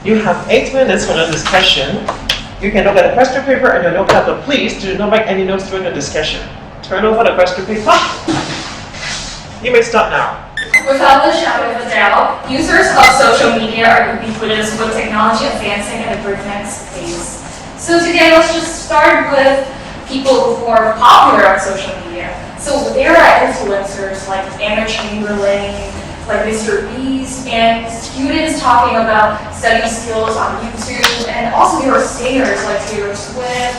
You have 8 minutes for the discussion. You can look at the question paper and the notepad, but please do not make any notes during the discussion. Turn over the question paper. You may start now. Without the shadow of a doubt, users of social media are ubiquitous with technology advancing at a breakneck pace. So today, let's just start with people who are popular on social media. So there are influencers like Anna Chamberlain, like Mr. Beast, and students talking about study skills on YouTube, and also there are singers like Taylor Swift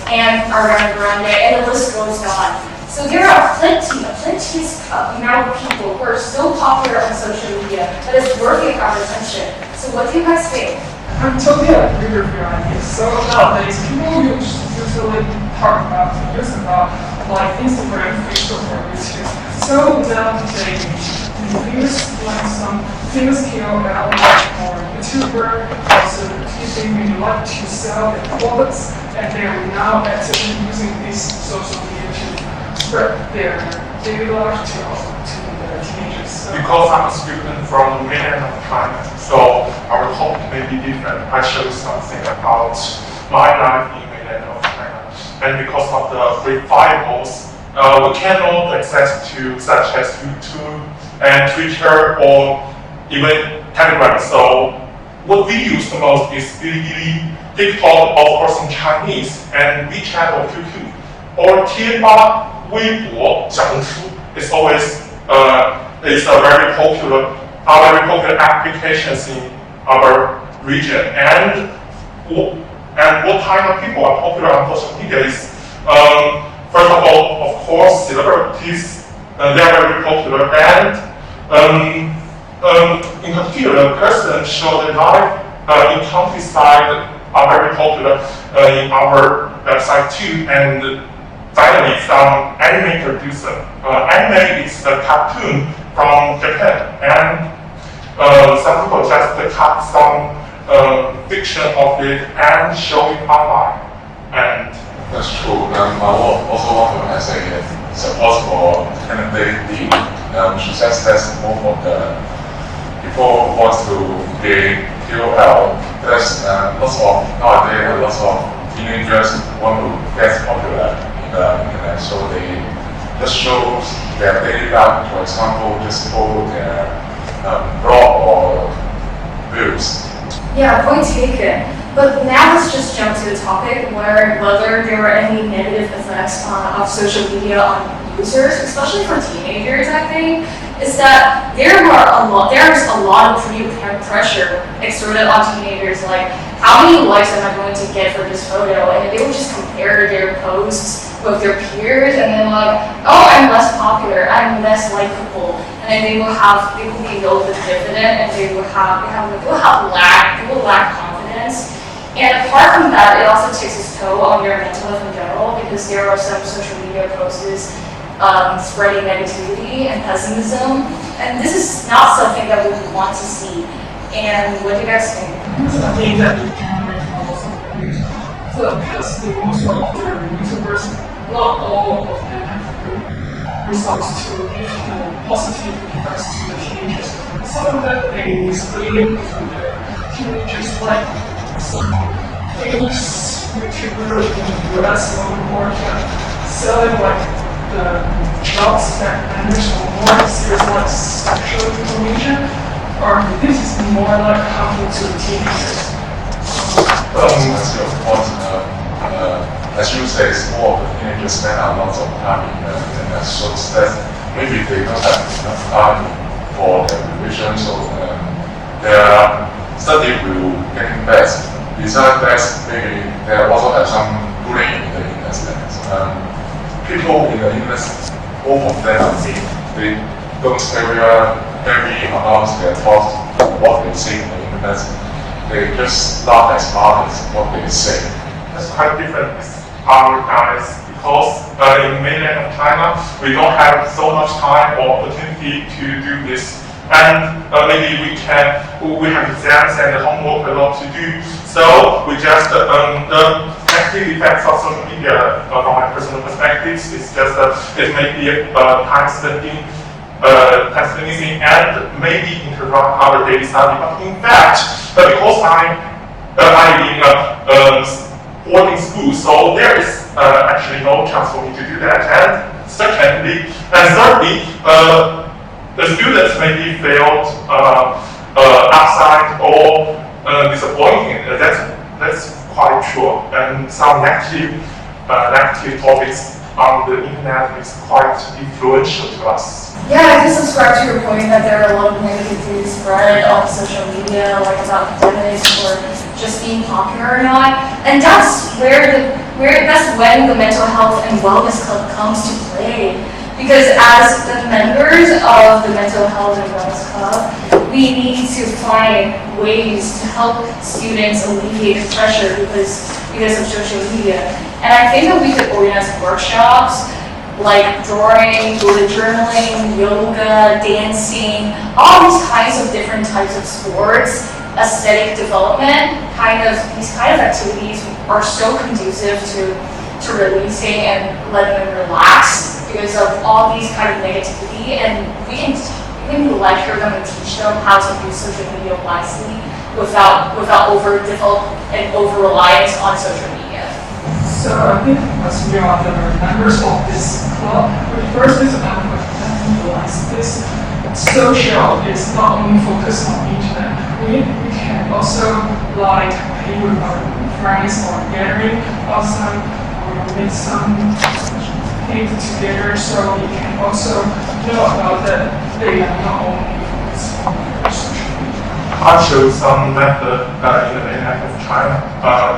and Ariana Grande, and the list goes on. So there are plenty amount of people who are so popular on social media that it's worthy of our attention. So what do you guys think? I'm totally agree with your idea. So nowadays, people usually talk about like Instagram, Facebook, or YouTube. So nowadays, some famous KOL or YouTuber also they really like to sell their products, and they are now actively using this social media to spread their daily life to the teenagers. So because I'm a student from the mainland of China, so our topic may be different. I show something about my life in mainland of China, and because of the free files, we cannot access to such as YouTube and Twitter or even Telegram. So what we use the most is Bilibili, TikTok, of course in Chinese, and WeChat or QQ, or 贴吧、微博、小红书. It's always it's a very popular applications in our region. And what kind of people are popular on social media is first of all, of course, celebrities. They are very popular, and in particular, person show their life in countryside are very popular in our website too. And finally, some anime producer. Anime is a cartoon from Japan, and some people just cut some fiction of it and show it online. And that's true. I also want to say support for candidate. She says that most of the people want to be KOL. There's nowadays lots of teenagers want to get popular in the internet, so they just show their daily life. For example, just post their blog or views. Yeah, point taken. But now let's just jump to the topic whether there are any negative effects of social media on users, especially for teenagers. I think is that there's a lot of pressure exerted on teenagers, like how many likes am I going to get for this photo, and they will just compare their posts with their peers, and then like, oh, I'm less popular, I'm less likable, and then they will be low with dividend, and they will lack confidence. And apart from that, it also takes its toll on your mental health in general, because there are some social media posts spreading negativity and pessimism, and this is not something that we want to see. And what do you guys think? I think that you can make almost something. So because the most popular YouTubers, not all of them have good results to give positive effects to the teenagers. Some of them they mislead the teenagers, like some famous YouTuber in the US or selling like the jobs that manage more serious like sexual information, or this is more like harmful to the teenagers. That's your point. As you say, it's more of the teenagers spend a lot of time in the internet, so that maybe they don't have enough time for their revision, so their study will get best. Besides that, maybe they also have some bullying in the internet. People in the internet, both of them, they don't very about their thoughts, what they say in the internet. They just laugh as hard as what they say. That's quite different with our guys, because in mainland of China, we don't have so much time or opportunity to do this. And maybe we have exams and homework a lot to do. So we just, the negative effects of social media from my personal perspective is just it may be time spending and maybe interrupt our daily study. But in fact, because I'm boarding school, so there is actually no chance for me to do that. And thirdly, the students maybe failed outside or disappointing. That's quite true. And some negative topics on the internet is quite influential to us. Yeah, I can subscribe to your point that there are a lot of negativity spread on social media, like about academics or just being popular or not. And that's that's when the mental health and wellness club comes to play. Because as the members of the mental health and wellness club, we need to find ways to help students alleviate the pressure because of social media. And I think that we could organize workshops like drawing, bullet journaling, yoga, dancing, all these kinds of different types of sports, aesthetic development, these kind of activities are so conducive to releasing and letting them relax because of all these kind of negativity, and we can lecture them and teach them how to use social media wisely without over-develop and over-reliance on social media. So I think as we are the members of this club, we first need to realize this social is not only focused on internet. We can also like play with our friends or gathering outside or make some things together so we can also know about that they are not only focused on social media. I showed some method in the mainland of China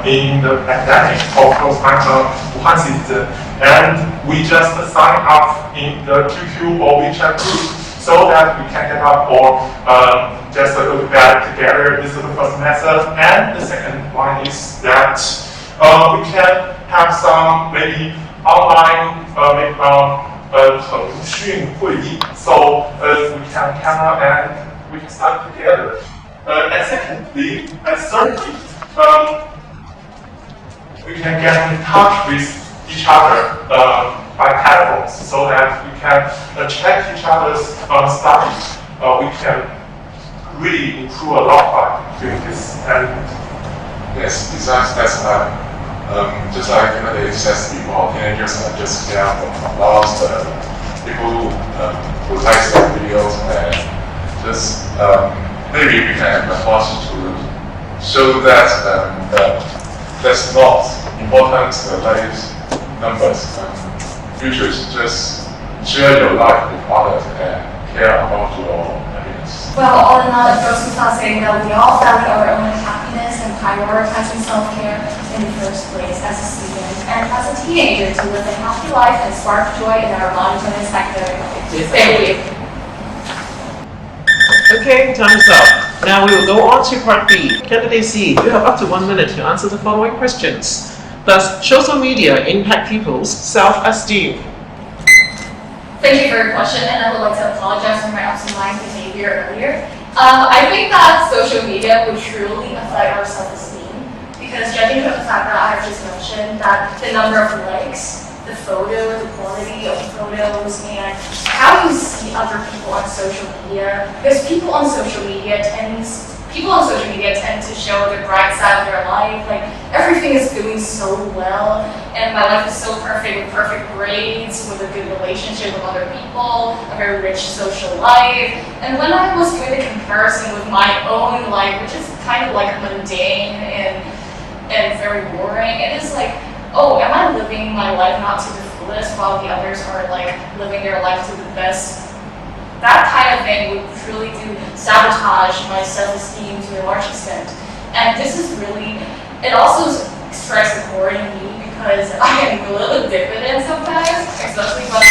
in the pandemic. Of course, I'm a Wuhan citizen, and we just sign up in the QQ or WeChat group so that we can get up or just go to bed together. This is the first method, and the second one is that we can have some maybe online so we can camera and we can start together. And secondly, and thirdly, we can get in touch with each other by telephones so that we can check each other's studies. We can really improve a lot by doing this. And yes, besides that's just like it says before, teenagers are just scared from lost people who like their videos and just maybe we can have a force to show that that's not important life numbers. Futures, just share your life with others and care about your happiness. Well, all in all, it goes without saying that we all value our own happiness and prioritizing self-care in the first place as a student and as a teenager to live a happy life and spark joy in our monotonous academic life. Thank you. Okay, time is up. Now we will go on to part B. Candidate C, you have up to 1 minute to answer the following questions. Does social media impact people's self-esteem? Thank you for your question, and I would like to apologize for my absent-minded behavior earlier. I think that social media would truly affect our self-esteem because judging from the fact that I have just mentioned that the number of likes, the photo, the quality of photos, and how you see other people on social media, because people on social media tend to show the bright side of their life, like everything is going so well, and my life is so perfect with perfect grades, with a good relationship with other people, a very rich social life. And when I was doing the comparison with my own life, which is kind of like mundane and very boring, it is like, oh, am I living my life not to the fullest while the others are like living their life to the best? That kind of thing would truly sabotage my self-esteem to a large extent. And this is really, it also strikes a chord in me because I am a little bit diffident sometimes, especially when